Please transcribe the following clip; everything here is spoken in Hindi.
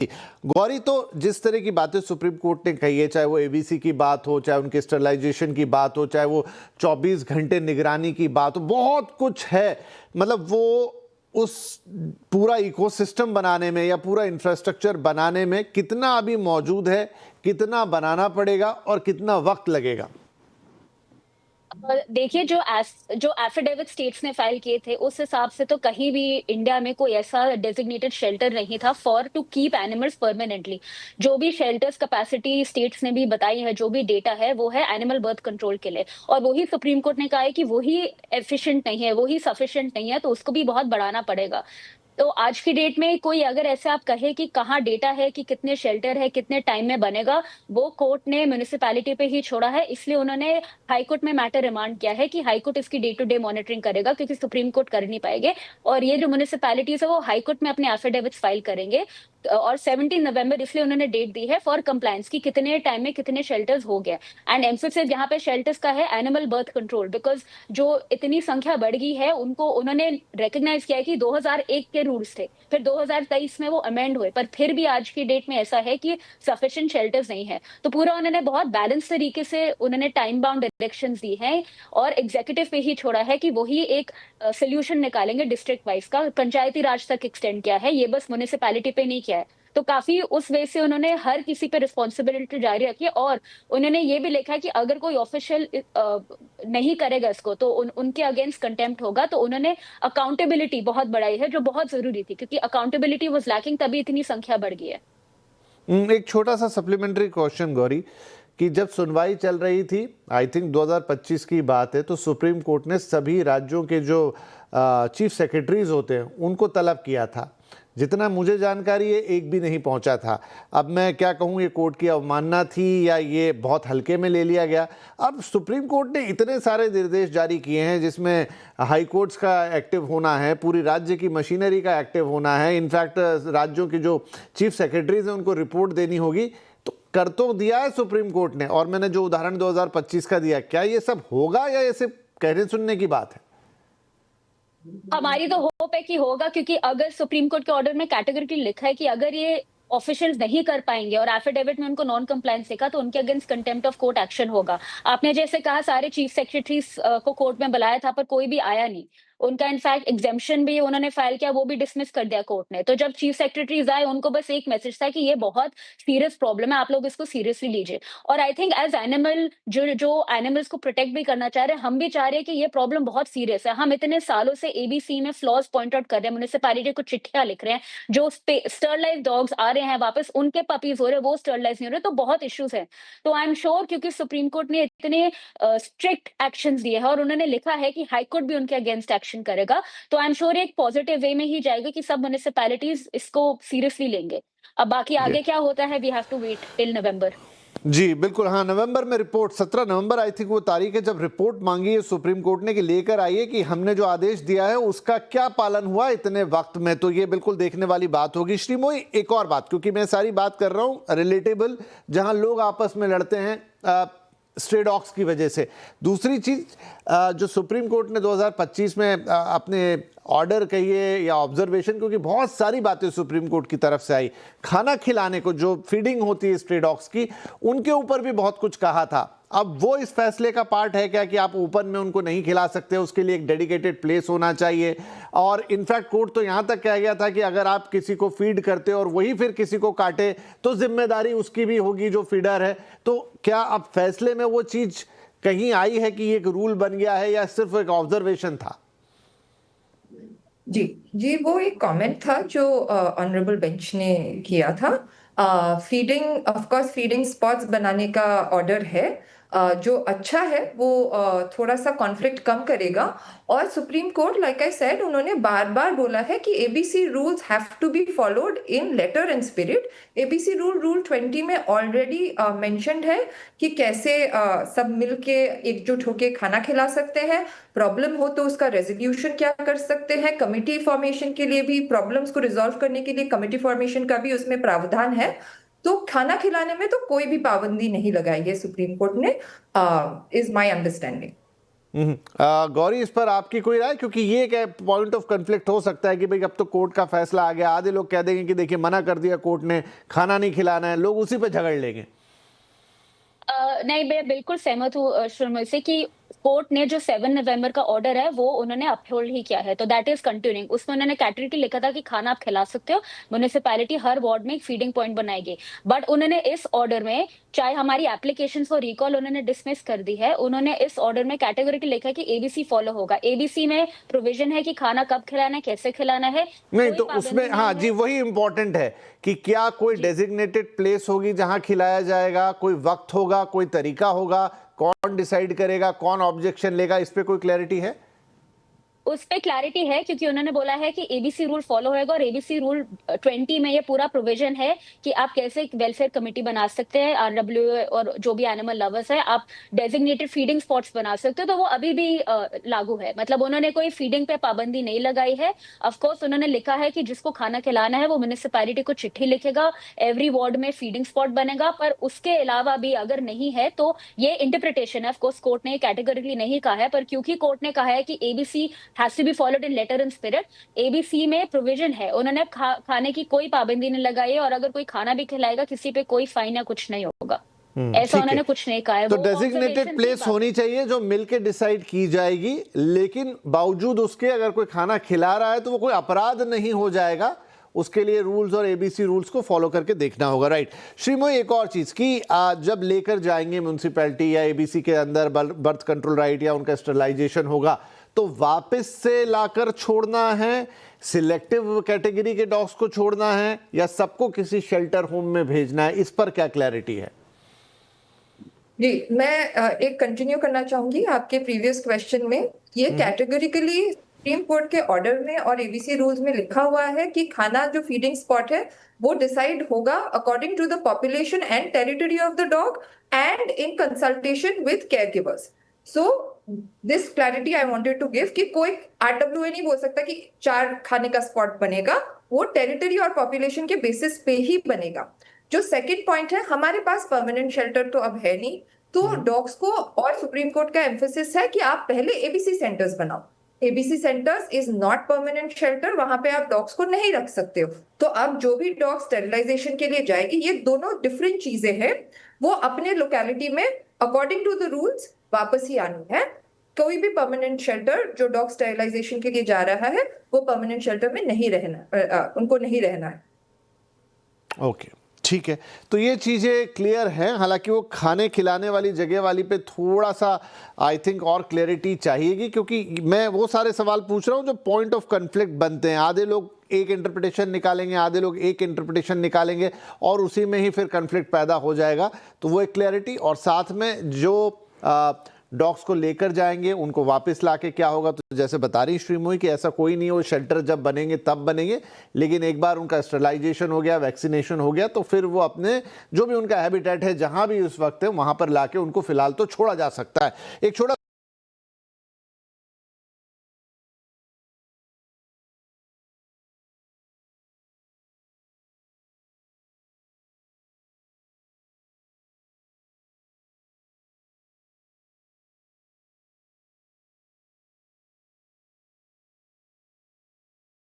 गौरी, तो जिस तरह की बातें सुप्रीम कोर्ट ने कही है, चाहे वो एबीसी की बात हो, चाहे उनके स्टरलाइजेशन की बात हो, चाहे वो 24 घंटे निगरानी की बात हो, बहुत कुछ है। मतलब वो उस पूरा इकोसिस्टम बनाने में या पूरा इंफ्रास्ट्रक्चर बनाने में कितना अभी मौजूद है, कितना बनाना पड़ेगा और कितना वक्त लगेगा? देखिए, जो एफिडेविट स्टेट्स ने फाइल किए थे, उस हिसाब से तो कहीं भी इंडिया में कोई ऐसा डेजिग्नेटेड शेल्टर नहीं था for to keep animals permanently. जो भी शेल्टर्स कैपेसिटी स्टेट्स ने भी बताई है, जो भी डेटा है, वो है एनिमल बर्थ कंट्रोल के लिए, और वही सुप्रीम कोर्ट ने कहा है कि वही एफिशिएंट नहीं है, वही सफिशिएंट नहीं है, तो उसको भी बहुत बढ़ाना पड़ेगा। तो आज की डेट में कोई अगर ऐसे आप कहे कि कहाँ डेटा है कि कितने शेल्टर है, कितने टाइम में बनेगा, वो कोर्ट ने म्युनिसिपैलिटी पे ही छोड़ा है। इसलिए उन्होंने हाई कोर्ट में मैटर रिमांड किया है कि हाई कोर्ट इसकी डे टू डे मॉनिटरिंग करेगा, क्योंकि सुप्रीम कोर्ट कर नहीं पाएंगे। और ये जो म्युनिसिपैलिटीज है, वो हाई कोर्ट में अपने एफिडेविट्स फाइल करेंगे। और 17 नवंबर इसलिए उन्होंने डेट दी है फॉर कंप्लायंस की कितने टाइम में कितने शेल्टर्स हो गए। एंड एम्फोसिस यहाँ पे शेल्टर्स का है एनिमल बर्थ कंट्रोल, बिकॉज जो इतनी संख्या बढ़ गई है, उनको उन्होंने रिकॉग्नाइज किया है कि 2001 के रूल्स थे, फिर 2023 में वो अमेंड हुए, पर फिर भी आज की डेट में ऐसा है कि सफिशिएंट शेल्टर्स नहीं है। तो पूरा उन्होंने बहुत बैलेंस तरीके से उन्होंने टाइम बाउंड डायरेक्शंस दी हैं, और एग्जीक्यूटिव पे ही छोड़ा है कि वही एक सोल्यूशन निकालेंगे डिस्ट्रिक्ट वाइज का। पंचायती राज तक एक्सटेंड किया है, ये बस म्युनिसिपैलिटी पे नहीं किया है। तो काफी उस वे से उन्होंने हर किसी पे रिस्पॉन्सिबिलिटी जारी रखी है, और उन्होंने ये भी लिखा है कि अगर कोई ऑफिशियल नहीं करेगा इसको, तो उनके अगेंस्ट कंटेम्प्ट होगा। तो उन्होंने अकाउंटेबिलिटी बहुत बढ़ाई है, जो बहुत जरूरी थी, क्योंकि अकाउंटेबिलिटी वाज लैकिंग, तभी इतनी संख्या बढ़ गई है। एक छोटा सा सप्लीमेंट्री क्वेश्चन गौरी, कि जब सुनवाई चल रही थी, आई थिंक 2025 की बात है, तो सुप्रीम कोर्ट ने सभी राज्यों के जो चीफ सेक्रेटरीज होते हैं उनको तलब किया था। जितना मुझे जानकारी है, एक भी नहीं पहुंचा था। अब मैं क्या कहूं, ये कोर्ट की अवमानना थी या ये बहुत हल्के में ले लिया गया? अब सुप्रीम कोर्ट ने इतने सारे निर्देश जारी किए हैं, जिसमें हाई कोर्ट्स का एक्टिव होना है, पूरी राज्य की मशीनरी का एक्टिव होना है, इनफैक्ट राज्यों के जो चीफ सेक्रेटरीज हैं उनको रिपोर्ट देनी होगी। तो कर तो दिया है सुप्रीम कोर्ट ने, और मैंने जो उदाहरण 2025 का दिया, क्या ये सब होगा या ये सिर्फ कहने सुनने की बात है? हमारी तो होप है कि होगा, क्योंकि अगर सुप्रीम कोर्ट के ऑर्डर में कैटेगरिकली लिखा है कि अगर ये ऑफिशियल्स नहीं कर पाएंगे और एफिडेविट में उनको नॉन कंप्लायंस देखा, तो उनके against contempt of court action होगा। आपने जैसे कहा, सारे चीफ सेक्रेटरीज को कोर्ट में बुलाया था, पर कोई भी आया नहीं। उनका इनफैक्ट एग्जेम्पशन भी उन्होंने फाइल किया, वो भी डिसमिस कर दिया कोर्ट ने। तो जब चीफ सेक्रेटरीज आए, उनको बस एक मैसेज था कि ये बहुत सीरियस प्रॉब्लम है, आप लोग इसको सीरियसली लीजिए। और आई थिंक एज एनिमल, जो एनिमल्स को प्रोटेक्ट भी करना चाह रहे हैं, हम भी चाह रहे हैं कि ये प्रॉब्लम बहुत सीरियस है। हम इतने सालों से एबीसी में फ्लॉज पॉइंट आउट कर रहे हैं, म्युनिसिपैलिटी को चिट्ठियां लिख रहे हैं, जो स्टरलाइज डॉग्स आ रहे हैं वापस, उनके पपीज हो रहे हैं, वो स्टरलाइज नहीं हो रहे, तो बहुत इश्यूज है। तो आई एम श्योर, क्योंकि सुप्रीम कोर्ट ने इतने स्ट्रिक्ट एक्शंस दिए हैं और उन्होंने लिखा है कि हाई कोर्ट भी उनके अगेंस्ट एक्शन करेगा, तो आई एम श्योर एक पॉजिटिव वे में ही जाएगा कि सब म्युनिसिपैलिटीज इसको सीरियसली लेंगे। अब बाकी आगे क्या होता है, we have to wait till November. जी बिल्कुल, हाँ, नवंबर में रिपोर्ट, 17 नवंबर आई थिंक वो तारीख है जब रिपोर्ट मांगी है सुप्रीम कोर्ट ने कि लेकर आइए कि हमने जो आदेश दिया है उसका क्या पालन हुआ इतने वक्त में। तो ये बिल्कुल देखने वाली बात होगी। श्री मोई, एक और बात, क्योंकि मैं सारी बात कर रहा हूँ रिलेटेबल, जहां लोग आपस में लड़ते हैं स्ट्रे डॉग्स की वजह से। दूसरी चीज, जो सुप्रीम कोर्ट ने 2025 में अपने ऑर्डर कहिए या ऑब्जर्वेशन, क्योंकि बहुत सारी बातें सुप्रीम कोर्ट की तरफ से आई, खाना खिलाने को, जो फीडिंग होती है स्ट्रे डॉग्स की, उनके ऊपर भी बहुत कुछ कहा था। अब वो इस फैसले का पार्ट है क्या कि आप ओपन में उनको नहीं खिला सकते, उसके लिए एक डेडिकेटेड प्लेस होना चाहिए? और इनफैक्ट कोर्ट तो यहां तक कह गया था कि अगर आप किसी को फीड करते और वही फिर किसी को काटे, तो जिम्मेदारी उसकी भी होगी जो फीडर है। तो क्या अब फैसले में वो चीज कहीं आई है कि एक रूल बन गया है या सिर्फ एक ऑब्जर्वेशन था? जी जी, वो एक कमेंट था जो ऑनरेबल बेंच ने किया था। Feeding, of course feeding spots बनाने का ऑर्डर है, जो अच्छा है, वो थोड़ा सा कॉन्फ्लिक्ट कम करेगा। और Supreme Court, like I said, उन्होंने बार बार बोला है कि ABC rules have to be followed in letter and spirit. ABC rule 20 में ऑलरेडी मेंशन्ड है कि कैसे सब मिलके एकजुट होके खाना खिला सकते हैं, प्रॉब्लम हो तो उसका रेजोल्यूशन क्या कर सकते हैं, कमिटी फॉर्मेशन के लिए भी, प्रॉब्लम्स को रिजॉल्व करने के लिए कमिटी फॉर्मेशन का भी उसमें प्रावधान है। तो खाना खिलाने में तो कोई भी पाबंदी नहीं लगाई है सुप्रीम कोर्ट ने, इज माय अंडरस्टैंडिंग। गौरी, इस पर आपकी कोई राय? क्योंकि ये एक पॉइंट ऑफ कन्फ्लिक्ट हो सकता है कि भाई अब तो कोर्ट का फैसला आ गया, आधे लोग कह देंगे कि देखिए मना कर दिया कोर्ट ने, खाना नहीं खिलाना है, लोग उसी पे झगड़ लेंगे। नहीं, मैं बिल्कुल सहमत हूँ श्रीमती से कि कोर्ट ने जो 7 नवंबर का ऑर्डर है वो उन्होंने अपहोल्ड ही किया है, तो दैट इज कंटिन्यूइंग। उसमें उन्होंने कैटेगरी लिखा था कि खाना आप खिला सकते हो, म्युनिसिपैलिटी हर वार्ड में एक फीडिंग पॉइंट बनाएगी। बट उन्होंने इस ऑर्डर में, चाहे हमारी एप्लीकेशन फॉर रिकॉल उन्होंने डिसमिस कर दी है, उन्होंने इस ऑर्डर में कैटेगरी लिखा है कि एबीसी फॉलो होगा। एबीसी में प्रोविजन है कि खाना कब खिलाना है, कैसे खिलाना है, नहीं कोई तो पाबंदी उसमें, हाँ नहीं जी, है। वही इंपॉर्टेंट है कि क्या कोई डेजिग्नेटेड प्लेस होगी जहां खिलाया जाएगा, कोई वक्त होगा, कोई तरीका होगा, कौन डिसाइड करेगा, कौन ऑब्जेक्शन लेगा, इस पे कोई क्लैरिटी है? उस पे क्लैरिटी है क्योंकि उन्होंने बोला है कि एबीसी रूल फॉलो होएगा, और एबीसी रूल 20 में ये पूरा प्रोविजन है कि आप कैसे एक वेलफेयर कमेटी बना सकते हैं, आरडब्ल्यू और जो भी एनिमल लवर्स है, आप डेजिग्नेटेड फीडिंग स्पॉट्स बना सकते हो, तो वो अभी भी लागू है। मतलब उन्होंने कोई फीडिंग पे पाबंदी नहीं लगाई है। ऑफ कोर्स उन्होंने लिखा है कि जिसको खाना खिलाना है वो म्युनिसिपैलिटी को चिट्ठी लिखेगा, एवरी वार्ड में फीडिंग स्पॉट बनेगा, पर उसके अलावा भी अगर नहीं है तो ये इंटरप्रिटेशन है। ऑफ कोर्स कोर्ट ने कैटेगोरिकली नहीं कहा है, पर क्योंकि कोर्ट ने कहा है कि ABC has to be followed in letter and spirit, ABC में प्रोविजन है, उन्होंने खाने की कोई पाबंदी नहीं लगाई है, और अगर कोई खाना भी खिलाएगा किसी पे कोई फाइन या कुछ नहीं होगा, ऐसा ठीक उन्होंने है। कुछ नहीं कहा है। तो वो डेजिग्नेटेड observation प्लेस थी होनी चाहिए जो मिलके डिसाइड की जाएगी, लेकिन बावजूद उसके अगर कोई खाना खिला रहा है तो वो कोई अपराध नहीं हो जाएगा, उसके लिए रूल्स और एबीसी रूल्स को फॉलो करके देखना होगा, राइट? श्रीमोई, एक और चीज कि जब लेकर जाएंगे म्युनिसिपैलिटी या एबीसी के अंदर बर्थ कंट्रोल राइट या उनका स्टरलाइजेशन होगा, तो वापस से लाकर छोड़ना है, सिलेक्टिव कैटेगरी के डॉग्स को छोड़ना है, या सबको किसी शेल्टर होम में भेजना है? इस पर क्या क्लैरिटी है? जी, मैं एक कंटिन्यू करना चाहूंगी आपके प्रीवियस क्वेश्चन में। ये कैटेगोरिकली सुप्रीम कोर्ट के ऑर्डर में और एबीसी रूल्स में लिखा हुआ है कि खाना जो फीडिंग स्पॉट है वो डिसाइड होगा according to the population and territory of the dog and in consultation with care givers. So this clarity I wanted to give कि कोई आरडब्ल्यूए नहीं बोल सकता कि 4 खाने का स्पॉट बनेगा, वो टेरिटरी और पॉपुलेशन के बेसिस पे ही बनेगा। जो सेकंड पॉइंट है, हमारे पास परमानेंट शेल्टर तो अब है नहीं, तो डॉग्स को और सुप्रीम कोर्ट का एम्फेसिस है कि आप पहले एबीसी सेंटर्स बनाओ। ABC centres is not permanent shelter, वहां पे आप डॉग्स को नहीं रख सकते हो। तो अब जो भी डॉग स्टेरिलाइजेशन के लिए जाएगी, ये दोनों डिफरेंट चीजें हैं, वो अपने लोकेलिटी में अकॉर्डिंग टू द रूल्स वापस ही आनी है। कोई भी परमानेंट शेल्टर जो डॉग स्टेरिलाइजेशन के लिए जा रहा है वो परमानेंट शेल्टर में नहीं रहना, उनको नहीं रहना है। ओके, ठीक है। तो ये चीज़ें क्लियर हैं। हालांकि वो खाने खिलाने वाली जगह वाली पे थोड़ा सा आई थिंक और क्लैरिटी चाहिएगी, क्योंकि मैं वो सारे सवाल पूछ रहा हूँ जो पॉइंट ऑफ कन्फ्लिक्ट बनते हैं। आधे लोग एक इंटरप्रिटेशन निकालेंगे, आधे लोग एक इंटरप्रिटेशन निकालेंगे, और उसी में ही फिर कन्फ्लिक्ट पैदा हो जाएगा। तो वो एक क्लैरिटी, और साथ में जो डॉग्स को लेकर जाएंगे उनको वापस लाके क्या होगा, तो जैसे बता रही श्रीमोई कि ऐसा कोई नहीं, वो शेल्टर जब बनेंगे तब बनेंगे, लेकिन एक बार उनका स्टरलाइजेशन हो गया, वैक्सीनेशन हो गया, तो फिर वो अपने जो भी उनका हैबिटेट है जहां भी उस वक्त है वहां पर लाके उनको फिलहाल तो छोड़ा जा सकता है। एक छोटा